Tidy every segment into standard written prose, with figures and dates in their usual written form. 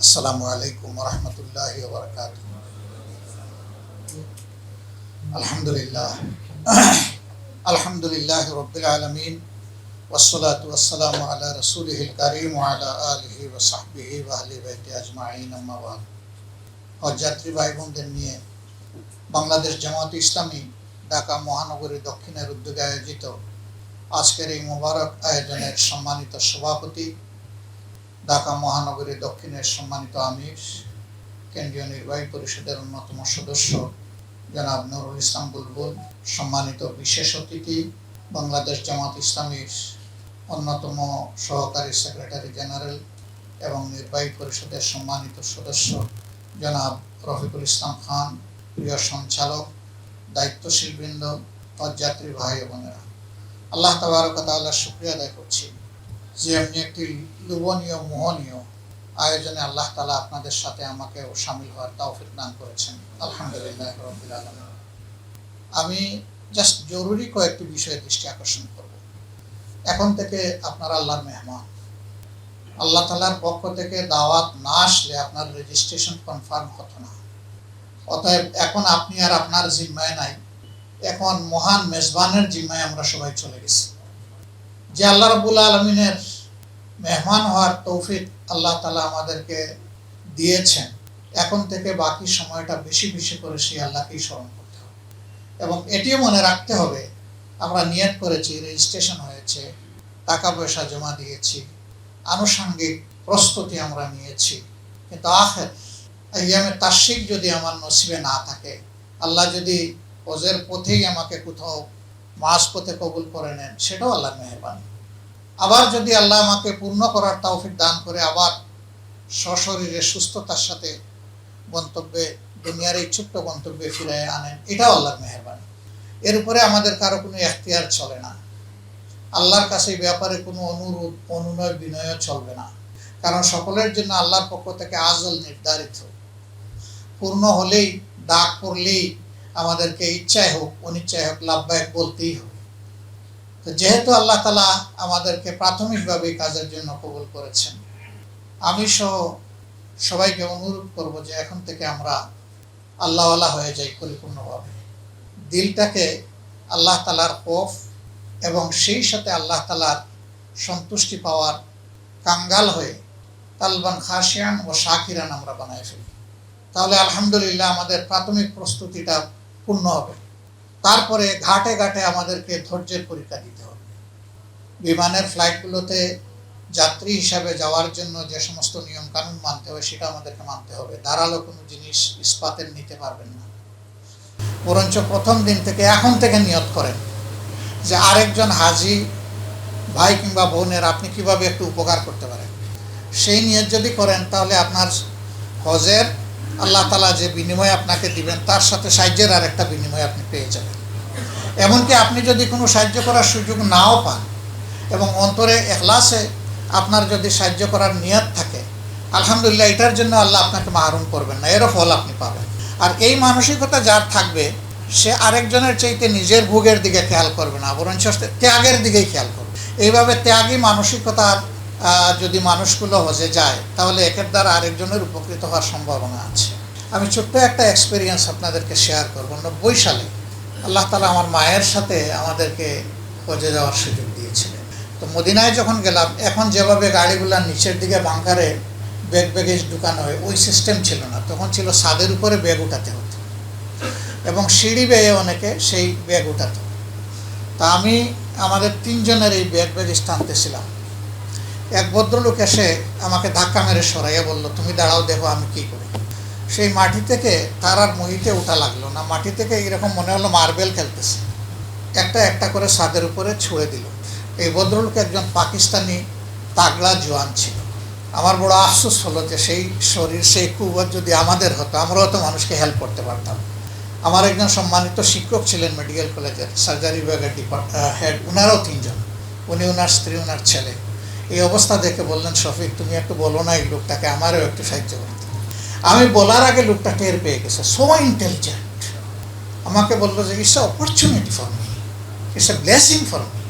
আসসালামু আলাইকুম রহমতুল্লাহি ওয়া বারাকাতুহু। আলহামদুলিল্লাহ আলহামদুলিল্লাহি রাব্বিল আলামিন ওয়াসসালাতু ওয়াসসালামু আলা রাসূলিহিল কারীম ওয়া আলা আলিহি ওয়া সাহবিহি ওয়া আহলি বাইতি আজমাইন, আম্মা বাদ। হজযাত্রী ভাই বোনদের নিয়ে বাংলাদেশ জামায়াতে ইসলামী ঢাকা মহানগরী দক্ষিণের উদ্যোগে আয়োজিত আজকের এই মোবারক আয়োজনের সম্মানিত সভাপতি, ঢাকা মহানগরী দক্ষিণের সম্মানিত আমির, কেন্দ্রীয় নির্বাহী পরিষদের অন্যতম সদস্য জনাব নুরুল ইসলাম বুলবুল, সম্মানিত বিশেষ অতিথি বাংলাদেশ জামায়াত ইসলামীর অন্যতম সহকারী সেক্রেটারি জেনারেল এবং নির্বাহী পরিষদের সম্মানিত সদস্য জনাব রফিকুল ইসলাম খান, প্রিয় সঞ্চালক, দায়িত্বশীল বৃন্দ, হজযাত্রী ভাই বোনেরা, আল্লাহ তাবারক ওয়া তাআলার শুকরিয়া আদায় করছি যে এমনি একটি লোভনীয় মোহনীয় আয়োজনে আল্লাহ তাআলা আপনাদের সাথে আমাকেও শামিল হওয়ার তৌফিক দান করেছেন। আলহামদুলিল্লাহ রাব্বিল আলামিন। আমি জাস্ট জরুরি কয়েকটি বিষয়ে দৃষ্টি আকর্ষণ করব। এখন থেকে আপনারা আল্লাহর মেহমান। আল্লাহ তাআলার পক্ষ থেকে দাওয়াত না আসলে আপনার রেজিস্ট্রেশন কনফার্ম হতো না। অতএব এখন আপনি আর আপনার জিম্মায় নাই, এখন মহান মেজবানের জিম্মায় আমরা সবাই চলে গেছি। যে আল্লাহ রাব্বুল আলামিনের মেহমান হওয়ার তৌফিক আল্লাহ তাআলা আমাদেরকে দিয়েছেন, এখন থেকে বাকি সময়টা বেশি বেশি করে সেই আল্লাহকেই স্মরণ করতে হবে। এবং এটিও মনে রাখতে হবে, আমরা নিয়ত করেছি, রেজিস্ট্রেশন হয়েছে, টাকা পয়সা জমা দিয়েছি, আনুষঙ্গিক প্রস্তুতি আমরা নিয়েছি, কিন্তু আখির আইয়ামে তাশরিক যদি আমার নসিবে না থাকে, আল্লাহ যদি হজের পথেই আমাকে কোথাও মাঝ পথে কবুল করে নেন, সেটাও আল্লাহর মেহেরবানি। আবার যদি আল্লাহ আমাকে পূর্ণ করার তৌফিক দান করে আবার সশরীরে সুস্থতার সাথে গন্তব্যে, দুনিয়ার এই ছোট্ট গন্তব্যে ফিরে আনেন, এটাও আল্লাহর মেহেরবানি। এর উপরে আমাদের কারো কোনো এখতিয়ার চলে না। আল্লাহর কাছে এই ব্যাপারে কোনো অনুরোধ, অনুনয়, বিনয় চলবে না, কারণ সকলের জন্য আল্লাহর পক্ষ থেকে আজল নির্ধারিত। পূর্ণ হলেই, ডাক পড়লেই আমাদেরকে ইচ্ছায় হোক অনিচ্ছায় হোক লাভবায়ক বলতেই হবে। তো যেহেতু আল্লাহ তাআলা আমাদেরকে প্রাথমিকভাবে কাজের জন্য কবুল করেছেন, আমি সহ সবাইকে অনুরোধ করব যে এখন থেকে আমরা আল্লাহওয়ালা হয়ে যাই পরিপূর্ণভাবে। দিলটাকে আল্লাহ তাআলার খৌফ এবং সেই সাথে আল্লাহ তাআলার সন্তুষ্টি পাওয়ার কাঙ্গাল হয়ে কালবান খাশিয়ান ও শাকিরান আমরা বানায় ফেলি। তাহলে আলহামদুলিল্লাহ আমাদের প্রাথমিক প্রস্তুতিটা পূর্ণ হবে। তারপরে ঘাটে ঘাটে আমাদেরকে ধৈর্যের পরীক্ষা দিতে হবে। বিমানের ফ্লাইটগুলোতে যাত্রী হিসাবে যাওয়ার জন্য যে সমস্ত নিয়ম কানুন মানতে হবে, সেটা আমাদেরকে মানতে হবে। ধারালো কোনো জিনিস ইস্পাতের নিতে পারবেন না। বরঞ্চ প্রথম দিন থেকে, এখন থেকে নিয়ত করেন যে আরেকজন হাজি ভাই কিংবা বোনের আপনি কিভাবে একটু উপকার করতে পারেন। সেই নিয়ত যদি করেন, তাহলে আপনার হজের আল্লাহ তাআলা যে বিনিময় আপনাকে দিবেন, তার সাথে সাহায্যের আর একটা বিনিময় আপনি পেয়ে যাবেন। এমনকি আপনি যদি কোনো সাহায্য করার সুযোগ নাও পান এবং অন্তরে এখলাসে আপনার যদি সাহায্য করার নিয়ত থাকে, আলহামদুলিল্লাহ এটার জন্য আল্লাহ আপনাকে মাহরুম করবেন না, এরও ফল আপনি পাবেন। আর এই মানসিকতা যার থাকবে, সে আরেকজনের চাইতে নিজের ভোগের দিকে খেয়াল করবে না, বরঞ্চ ত্যাগের দিকেই খেয়াল করবে। এইভাবে ত্যাগী মানসিকতার যদি মানুষগুলো হজে যায়, তাহলে একের দ্বারা আরেকজনের উপকৃত হওয়ার সম্ভাবনা আছে। আমি ছোট্ট একটা এক্সপিরিয়েন্স আপনাদেরকে শেয়ার করব। 90 সালে আল্লাহ তাআলা আমার মায়ের সাথে আমাদেরকে হজে যাওয়ার সুযোগ দিয়েছিলেন। তো মদিনায় যখন গেলাম, এখন যেভাবে গাড়িগুলোর নিচের দিকে বাংকারে ব্যাগেজ ঢুকানো হয়, ওই সিস্টেম ছিল না। তখন ছিল ছাদের উপরে ব্যাগ উঠাতে হতো এবং সিঁড়ি বেয়ে অনেকে সেই ব্যাগ উঠাতো। তা আমি আমাদের 3 জনের এই ব্যাগেজ টানতেছিলাম। এক ভদ্রলোক এসে আমাকে ধাক্কা মেরে সরাইয়া বলল, তুমি দাঁড়াও, দেখো আমি কী করি। সেই মাটি থেকে তার আর মহিতে ওঠা লাগলো না। মাটি থেকে এরকম মনে হলো মার্বেল খেলতেছে, একটা একটা করে ছাদের উপরে ছুঁড়ে দিল। এই ভদ্রলোক একজন পাকিস্তানি তাগড়া জওয়ান ছিল। আমার বড় আফসোস হলো যে সেই শরীর, সেই কুয়াত যদি আমাদের হতো, আমরাও হয়তো মানুষকে হেল্প করতে পারতাম। আমার একজন সম্মানিত শিক্ষক ছিলেন মেডিকেল কলেজের, সার্জারি বিভাগের হেড, ওনারাও 3 জন, উনি, ওনার স্ত্রী, ওনার ছেলে। এই অবস্থা দেখে বললেন, শফিক তুমি একটু বলো না এই লোকটাকে আমারও একটু সাহায্য করতে। আমি বলার আগে লোকটা টের পেয়ে গেছে, সো ইন্টেলিজেন্ট। আমাকে বললো যে it's a opportunity for me, it's a blessing for me.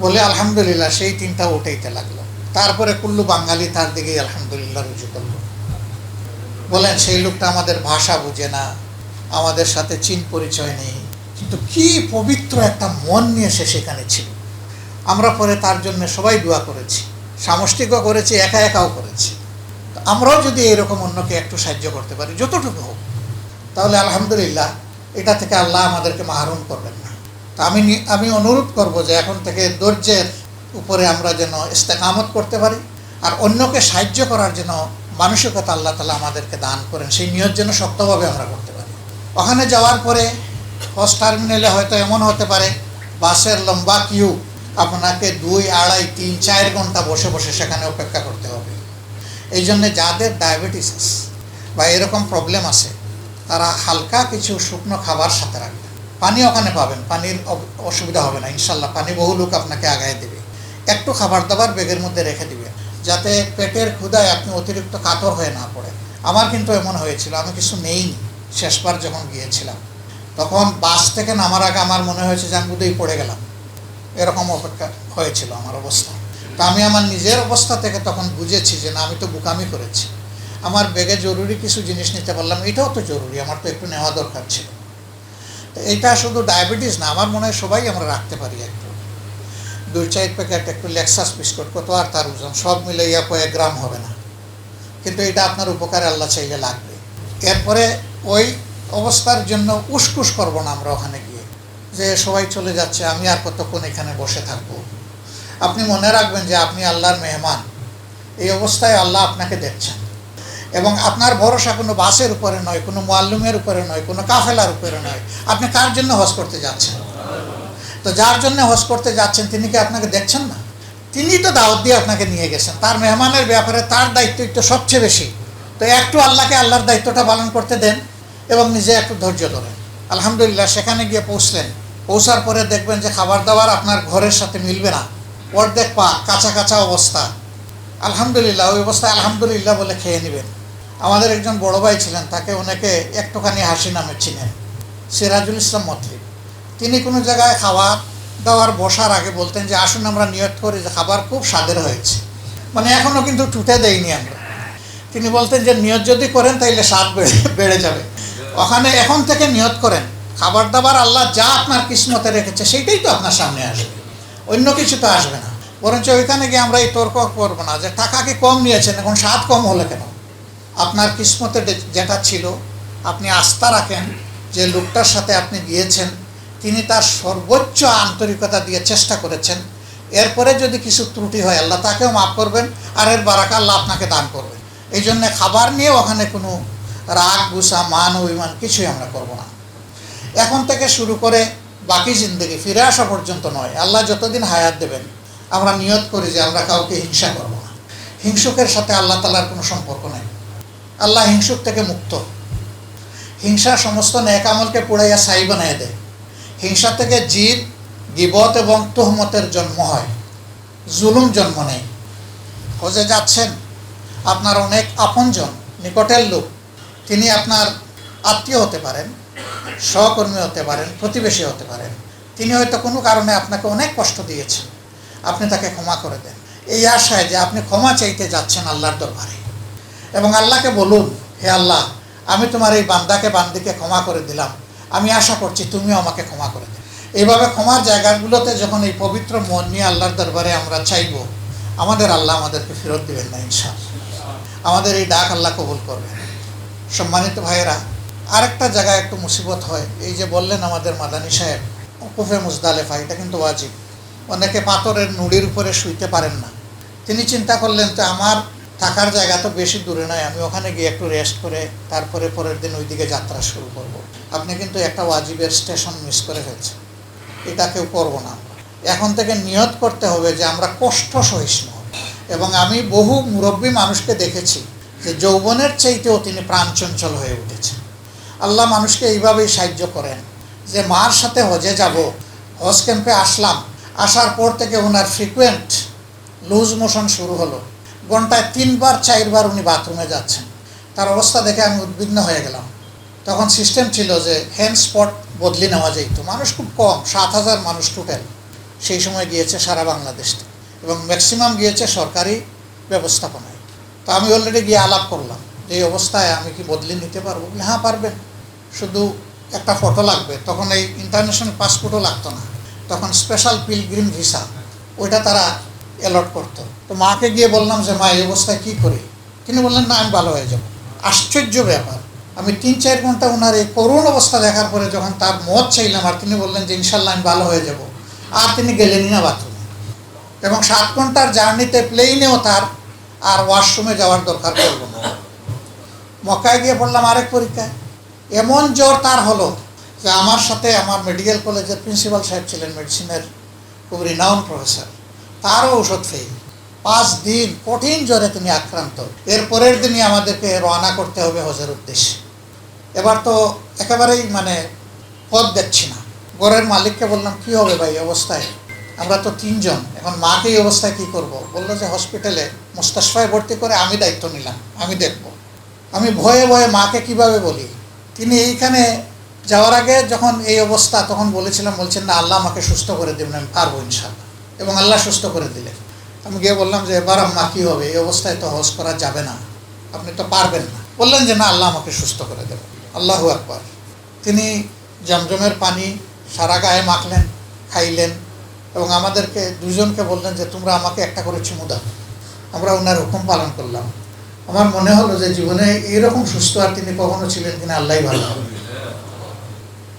বলে আলহামদুলিল্লাহ সেই 3টা উঠাইতে লাগলো। তারপরে কুল্লু বাঙালি তার দিকেই আলহামদুলিল্লাহ রুজু করলো। বলেন সেই লোকটা আমাদের ভাষা বুঝে না, আমাদের সাথে চিন পরিচয় নেই, কিন্তু কি পবিত্র একটা মন নিয়ে সে সেখানে ছিল। আমরা পরে তার জন্য সবাই দোয়া করেছি, সামষ্টিকও করেছি, একা একাও করেছি। আমরাও যদি এরকম অন্যকে একটু সাহায্য করতে পারি যতটুকু হোক, তাহলে আলহামদুলিল্লাহ এটা থেকে আল্লাহ আমাদেরকে মাহরুম করবেন না। তা আমি অনুরোধ করব যে এখন থেকে ধৈর্যের উপরে আমরা যেন ইস্তেকামত করতে পারি, আর অন্যকে সাহায্য করার জন্য মানসিকতা আল্লাহ তাআলা আমাদেরকে দান করেন, সেই নিয়ত যেন শক্তভাবে আমরা করতে পারি। ওখানে যাওয়ার পরে হজ টার্মিনালে হয়তো এমন হতে পারে বাসের লম্বা কিউ, আপনাকে 2, 2.5, 3, 4 ঘন্টা বসে বসে সেখানে অপেক্ষা করতে হবে। এই জন্যে যাদের ডায়াবেটিস আছে বা এরকম প্রবলেম আছে, তারা হালকা কিছু শুকনো খাবার সাথে রাখবেন। পানি ওখানে পাবেন, পানির অসুবিধা হবে না ইনশাল্লাহ, পানি বহু লোক আপনাকে আগায় দেবে। একটু খাবার দাবার ব্যাগের মধ্যে রেখে দিবেন, যাতে পেটের ক্ষুধায় আপনি অতিরিক্ত কাতর হয়ে না পড়েন। আমার কিন্তু এমন হয়েছিল, আমি কিছু নেইনি শেষবার যখন গিয়েছিলাম, তখন বাস থেকে নামার আগে আমার মনে হয়েছে যে আমি বোধহয় পড়ে গেলাম, এরকম অপেক্ষা হয়েছিল আমার অবস্থা। তা আমি আমার নিজের অবস্থা থেকে তখন বুঝেছি যে না, আমি তো বোকামি করেছি। আমার ব্যাগে জরুরি কিছু জিনিস নিতে পারলাম, এটাও তো জরুরি, আমার তো একটু নেওয়া দরকার ছিল। তো এটা শুধু ডায়াবেটিস না, আমার মনে হয় সবাই আমরা রাখতে পারি একটু 2-4 প্যাকেট একটু লেক্সাস বিস্কুট, কত আর তার ওজন, সব মিলে কয়েক গ্রাম হবে না, কিন্তু এটা আপনার উপকারে আল্লাহ চাইলে লাগবে। এরপরে ওই অবস্থার জন্য উসকুস করব না আমরা ওখানে গিয়ে, যে সবাই চলে যাচ্ছে আমি আর কতক্ষণ এখানে বসে থাকবো। আপনি মনে রাখবেন যে আপনি আল্লাহর মেহমান, এই অবস্থায় আল্লাহ আপনাকে দেখছেন, এবং আপনার ভরসা কোনো বাসের উপরে নয়, কোনো মুআল্লিমের উপরে নয়, কোনো কাফেলার উপরে নয়। আপনি কার জন্য হজ করতে যাচ্ছেন? তো যার জন্য হজ করতে যাচ্ছেন তিনি কি আপনাকে দেখছেন না? তিনি তো দাওয়াত দিয়ে আপনাকে নিয়ে গেছেন, তার মেহমানের ব্যাপারে তার দায়িত্ব একটু সবচেয়ে বেশি। তো একটু আল্লাহকে আল্লাহর দায়িত্বটা পালন করতে দেন এবং নিজে একটু ধৈর্য ধরেন। আলহামদুলিল্লাহ সেখানে গিয়ে পৌঁছার পরে দেখবেন যে খাবার দাবার আপনার ঘরের সাথে মিলবে না, অর্ধেক পা কাঁচা কাঁচা অবস্থা। আলহামদুলিল্লাহ ওই অবস্থায় আলহামদুলিল্লাহ বলে খেয়ে নেবেন। আমাদের একজন বড় ভাই ছিলেন, তাকে অনেকে একটুখানি হাসি নামে চিনেন, সিরাজুল ইসলাম মতলি। তিনি কোনো জায়গায় খাবার দাওয়ার বসার আগে বলতেন যে আসুন আমরা নিয়ত করি যে খাবার খুব স্বাদের হয়েছে, মানে এখনও কিন্তু টুটে দেয়নি আমরা। তিনি বলতেন যে নিয়ত যদি করেন তাইলে স্বাদ বেড়ে যাবে। ওখানে এখন থেকে নিয়ত করেন, খাবার দাবার আল্লাহ যা আপনার কিসমতে রেখেছে সেইটাই তো আপনার সামনে আসবে, অন্য কিছু তো আসবে না। বরঞ্চ ওইখানে গিয়ে আমরা এই তর্ক করবো না যে টাকা কি কম নিয়েছেন, এখন স্বাদ কম হলে কেন। আপনার কিসমতে যেটা ছিল আপনি আস্থা রাখেন যে লোকটার সাথে আপনি গিয়েছেন, তিনি তার সর্বোচ্চ আন্তরিকতা দিয়ে চেষ্টা করেছেন। এরপরে যদি কিছু ত্রুটি হয় আল্লাহ তাকেও মাফ করবেন, আর এর বারাকা আল্লাহ আপনাকে দান করবেন। এই জন্যে খাবার নিয়ে ওখানে কোনো রাগ গুসা মান অভিমান কিছুই আমরা করব না। এখন থেকে শুরু করে বাকি জিন্দগি ফিরে আসা পর্যন্ত নয়, আল্লাহ যতদিন হায়াত দেবেন আমরা নিয়ত করি যে আমরা কাউকে হিংসা করব না। হিংসুকের সাথে আল্লাহ তাআলার কোনো সম্পর্ক নেই, আল্লাহ হিংসুক থেকে মুক্ত। হিংসা সমস্ত নেক আমলকে পুড়াইয়া ছাই বানাইয়া দেয়। হিংসা থেকে জিদ, গীবত এবং তোহমতের জন্ম হয়, জুলুম জন্ম নেয়। হজে যাচ্ছেন, আপনার অনেক আপনজন নিকটের লোক, তিনি আপনার আত্মীয় হতে পারেন, সহকর্মী হতে পারেন, প্রতিবেশী হতে পারেন। তিনি হয়তো কোনো কারণে আপনাকে অনেক কষ্ট দিয়েছেন, আপনি তাকে ক্ষমা করে দেন এই আশায় যে আপনি ক্ষমা চাইতে যাচ্ছেন আল্লাহর দরবারে, এবং আল্লাহকে বলুন হে আল্লাহ আমি তোমার এই বান্দিকে ক্ষমা করে দিলাম, আমি আশা করছি তুমিও আমাকে ক্ষমা করে দেবে। এইভাবে ক্ষমার জায়গাগুলোতে যখন এই পবিত্র মন নিয়ে আল্লাহর দরবারে আমরা চাইব, আমাদের আল্লাহ আমাদেরকে ফেরত দেবেন না ইনশাআল্লাহ। আমাদের এই ডাক আল্লাহ কবুল করবেন। সম্মানিত ভাইয়েরা, আরেকটা জায়গায় একটু মুসিবত হয়, এই যে বললেন আমাদের মাদানী সাহেব উকুফে মুজদালেফা, এটা কিন্তু ওয়াজিব। অনেকে পাথরের নুড়ির উপরে শুইতে পারেন না। তিনি চিন্তা করলেন তো আমার থাকার জায়গা তো বেশি দূরে নয়, আমি ওখানে গিয়ে একটু রেস্ট করে তারপরে পরের দিন ওইদিকে যাত্রা শুরু করব। আপনি কিন্তু একটা ওয়াজিবের স্টেশন মিস করে ফেলছেন, এটা কেউ করব না। এখন থেকে নিয়ত করতে হবে যে আমরা কষ্ট সহিষ্ণু হব। এবং আমি বহু মুরব্বী মানুষকে দেখেছি যে যৌবনের চাইতেও তিনি প্রাণচঞ্চল হয়ে উঠেছেন। আল্লাহ মানুষকে এইভাবেই সাহায্য করেন যে মার সাথে হজে যাব, হজ ক্যাম্পে আসলাম, আসার পর থেকে ওনার ফ্রিকুয়েন্ট লুজ মোশন শুরু হলো, ঘন্টায় 3-4 বার উনি বাথরুমে যাচ্ছেন। তার অবস্থা দেখে আমি উদ্বিগ্ন হয়ে গেলাম। তখন সিস্টেম ছিল যে হ্যান্ড স্পট বদলি নেওয়া যেত, মানুষ খুব কম, 7,000 মানুষ টোটাল সেই সময় গিয়েছে সারা বাংলাদেশ এবং ম্যাক্সিমাম গিয়েছে সরকারি ব্যবস্থাপনায়। তো আমি অলরেডি গিয়ে আলাপ করলাম এই অবস্থায় আমি কি বদলে নিতে পারবো? বলে হ্যাঁ পারবেন, শুধু একটা ফটো লাগবে। তখন এই ইন্টারন্যাশনাল পাসপোর্টও লাগতো না, তখন স্পেশাল পিলগ্রিম ভিসা, ওইটা তারা অ্যালট করতো। তো মাকে গিয়ে বললাম যে মা এই অবস্থায় কী করি? তিনি বললেন না আমি ভালো হয়ে যাব। আশ্চর্য ব্যাপার, আমি 3-4 ঘন্টা ওনার এই করুণ অবস্থা দেখার পরে যখন তার মত চাইলাম, আর তিনি বললেন যে ইনশাল্লাহ আমি ভালো হয়ে যাব, আর তিনি গেলেনই না বাথরুমে। এবং 7 ঘন্টার জার্নিতে প্লেনেও তার আর ওয়াশরুমে যাওয়ার দরকার পড়ল না। মক্কায় গিয়ে পড়লাম আরেক পরীক্ষায়, এমন জ্বর তার হলো যে আমার সাথে আমার মেডিকেল কলেজের প্রিন্সিপাল সাহেব ছিলেন, মেডিসিনের খুব রিনাউন্ড প্রফেসর, তারও ওষুধ ফেল। 5 দিন কঠিন জ্বরে তিনি আক্রান্ত। এর পরের দিনই আমাদেরকে রওনা করতে হবে হজের উদ্দেশ্যে। এবার তো একেবারেই পথ দেখছি না। ঘরের মালিককে বললাম কি হবে ভাই অবস্থায়, আমরা তো 3 জন, এখন মাকে এই অবস্থায় কী করব? বললো যে হসপিটালে মুস্তাশফায় ভর্তি করে আমি দায়িত্ব নিলাম, আমি দেখব। আমি ভয়ে ভয়ে মাকে কিভাবে বলি? তিনি এইখানে যাওয়ার আগে যখন এই অবস্থা, তখন বলছেন না আল্লাহ আমাকে সুস্থ করে দেবেন, আমি পারবো ইনশাআল্লাহ। এবং আল্লাহ সুস্থ করে দিলেন। আমি গিয়ে বললাম যে এবার আম্মা কী হবে, এই অবস্থায় তো হজ করা যাবে না, আপনি তো পারবেন না। বললেন যে না আল্লাহ আমাকে সুস্থ করে দেবেন। আল্লাহু আকবার। তিনি জমজমের পানি সারা গায়ে মাখলেন, খাইলেন, এবং আমাদেরকে 2 জনকে বললেন যে তোমরা আমাকে একটা করে চুমু দাও। আমরা ওনার হুকুম পালন করলাম। আমার মনে হলো যে জীবনে এইরকম সুস্থ আর তিনি কখনো ছিলেন কিনা আল্লাহই ভালো।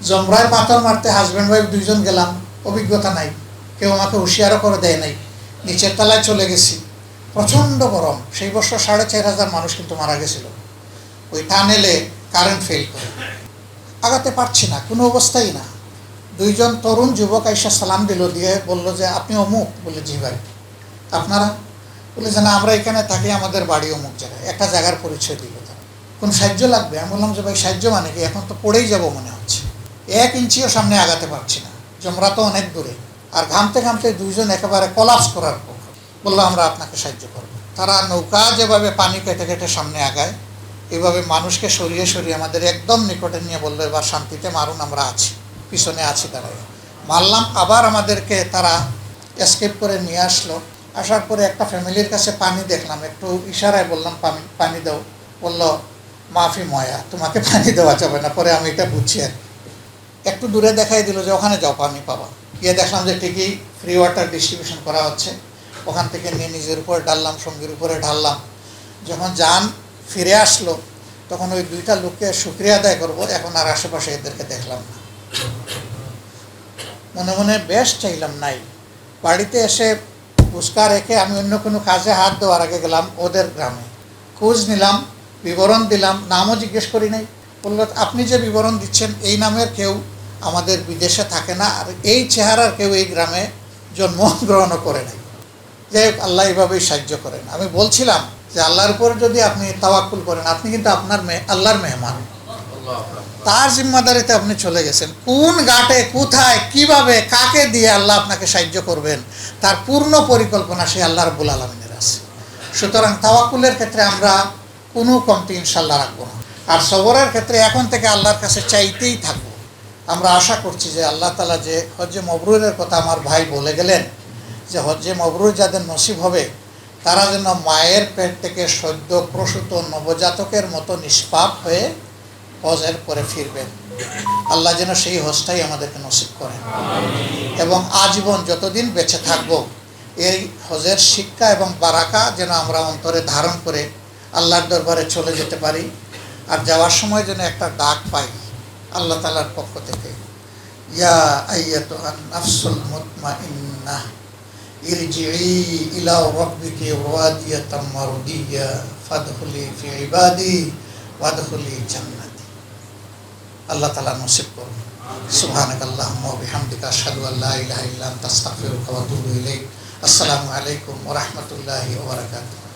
জমরায় পাথর মারতে হাজব্যান্ড ওয়াইফ 2 জন গেলাম, অভিজ্ঞতা নাই, কেউ আমাকে হুঁশিয়ারও করে দেয় নাই। নিচের তলায় চলে গেছি, প্রচণ্ড গরম। সেই বছর 4500 মানুষ কিন্তু মারা গেছিল ওই টানেলে কারেন্ট ফেল করে। আগাতে পারছি না, কোনো অবস্থাই না। 2 জন তরুণ যুবক আইসা সালাম দিল, দিয়ে বলল যে আপনি অমুক? বলে জি ভাই। আপনারা? বলে যে না আমরা এখানে থাকি, আমাদের বাড়ি অমুক জায়গায়। একটা জায়গার পরিচয় দিল তারা। কোন সাহায্য লাগবে? আমি বললাম যে ভাই সাহায্য মানে কি, এখন তো পড়েই যাব মনে হচ্ছে, 1 ইঞ্চিও সামনে আগাতে পারছি না, জমরা তো অনেক দূরে, আর ঘামতে ঘামতে 2 জন একেবারে কলাপস করার পর। বললো আমরা আপনাকে সাহায্য করবো। তারা নৌকা যেভাবে পানি কেটে কেটে সামনে আগায়, এভাবে মানুষকে সরিয়ে সরিয়ে আমাদের একদম নিকটে নিয়ে বললো এবার শান্তিতে মারুন, আমরা আছি, পিছনে আছি দাঁড়ায়। মারলাম, আবার আমাদেরকে তারা এসকেপ করে নিয়ে আসলো। আসার পরে একটা ফ্যামিলির কাছে পানি দেখলাম, একটু ইশারায় বললাম পানি দাও। বললো মাফি ময়া, তোমাকে পানি দেওয়া যাবে না। পরে আমি এটা বুঝছি আর একটু দূরে দেখাই দিল যে ওখানে যাও পানি পাবা। গিয়ে দেখলাম যে ঠিকই ফ্রি ওয়াটার ডিস্ট্রিবিউশন করা হচ্ছে। ওখান থেকে নিয়ে নিজের উপরে ঢাললাম, সঙ্গীর উপরে ঢাললাম। যখন যান ফিরে আসলো, তখন ওই 2টা লোককে শুকরিয়া আদায় করবো, এখন আর আশেপাশে এদেরকে দেখলাম না। মনে মনে বেশ চাইলাম নাই। বাড়িতে এসে ফুসকা রেখে আমি অন্য কোনো কাজে হাত দেওয়ার আগে গেলাম ওদের গ্রামে, খোঁজ নিলাম, বিবরণ দিলাম, নামও জিজ্ঞেস করি নাই। বললো আপনি যে বিবরণ দিচ্ছেন এই নামের কেউ আমাদের বিদেশে থাকে না, আর এই চেহারার কেউ এই গ্রামে জন্মগ্রহণও করে নাই। যাই হোক, আল্লাহ এইভাবেই সাহায্য করেন। আমি বলছিলাম যে আল্লাহর উপর যদি আপনি তাওয়াক্কুল করেন, আপনি কিন্তু আল্লাহর মেহমান, তার জিম্মাদারিতে আপনি চলে গেছেন। কোন ঘাটে, কোথায়, কিভাবে, কাকে দিয়ে আল্লাহ আপনাকে সাহায্য করবেন, তার পূর্ণ পরিকল্পনা সেই আল্লাহ রাব্বুল আলামিনের আছে। সুতরাং তাওয়াক্কুলের ক্ষেত্রে আমরা কোনো কমতি ইনশাল্লাহ রাখবো না। আর সবরের ক্ষেত্রে এখন থেকে আল্লাহর কাছে চাইতেই থাকবো। আমরা আশা করছি যে আল্লাহ তাআলা যে হজ্জে মবরুরের কথা আমার ভাই বলে গেলেন, যে হজ্জে মবরুর যাদের নসিব হবে তারা যেন মায়ের পেট থেকে সদ্য প্রসূত নবজাতকের মতো নিষ্পাপ হয়ে হজের পরে ফিরবেন। আল্লাহ যেন সেই হজটাই আমাদেরকে নসিব করেন, এবং আজীবন যতদিন বেঁচে থাকবো এই হজের শিক্ষা এবং বারাকা যেন আমরা অন্তরে ধারণ করে আল্লাহর দরবারে চলে যেতে পারি। আর যাওয়ার সময় যেন একটা ডাক পাই আল্লাহ তাআলার পক্ষ থেকে, ইয়া আইয়াতুহান নাফসুল মুতমাইন্নাহ ইরজিই ইলা রাব্বিকি রাদিয়াতাম মারদিয়া ফাদখুলি ফি ইবাদি ওয়াদখুলি জান্নাতি। আল্লাহ তাআলা নসিব করুন। সুবহানাকাল্লাহুম্মা ওয়া বিহামদিকা আশহাদু আল্লা ইলাহা ইল্লা আনতা আস্তাগফিরুকা ওয়া আতুবু ইলাইক। আসসালামু আলাইকুম ওয়া রাহমাতুল্লাহি ওয়া বারাকাতুহু।